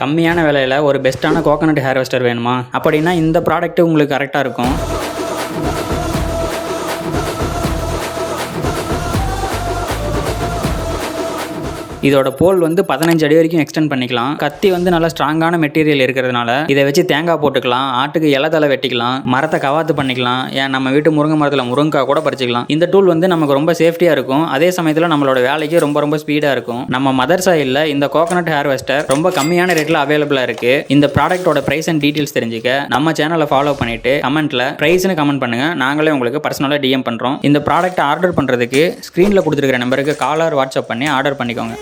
கம்மியான விலையில் ஒரு பெஸ்ட்டான கோகனட் ஹேர் வெஸ்டர் வேணுமா அப்படின்னா இந்த ப்ராடக்ட் உங்களுக்கு கரெக்டாக இருக்கும். இதோட போல் வந்து 15 அடி வரைக்கும் எக்ஸ்டெண்ட் பண்ணிக்கலாம். கத்தி வந்து நல்லா ஸ்ட்ராங்கான மெட்டீரியல் இருக்கிறதுனால இதை வச்சு தேங்காய் போட்டுக்கலாம், ஆட்டுக்கு இலை வெட்டிக்கலாம், மரத்தை கவாத்து பண்ணிக்கலாம், ஏன் நம்ம வீட்டு முருங்கை மரத்தில் முருங்கைக்காய் கூட பறிச்சுக்கலாம். இந்த டூல் வந்து நமக்கு ரொம்ப சேஃப்டியாக இருக்கும். அதே சமயத்தில் நம்மளோட வேலைக்கு ரொம்ப ஸ்பீடாக இருக்கும். நம்ம மதர் சாயிலில் இந்த கோகனட் ஹேர் வெஸ்டர் ரொம்ப கம்மியான ரேட்டில் அவைலபிளாக இருக்குது. இந்த ப்ராடக்ட்டோட ப்ரைஸ் அண்ட் டீட்டெயில்ஸ் தெரிஞ்சுக்க நம்ம சேனலை ஃபாலோ பண்ணிவிட்டு கமெண்ட்டில் ப்ரைஸ்னு கமெண்ட் பண்ணுங்கள். நாங்களே உங்களுக்கு பர்சனலாக டிஎம் பண்ணுறோம். இந்த ப்ராடக்ட்டை ஆர்டர் பண்ணுறதுக்கு ஸ்க்ரீனில் கொடுத்துருக்கிற நம்பருக்கு கால் ஆர் வாட்ஸ்அப் பண்ணி ஆர்டர் பண்ணிக்கோங்க.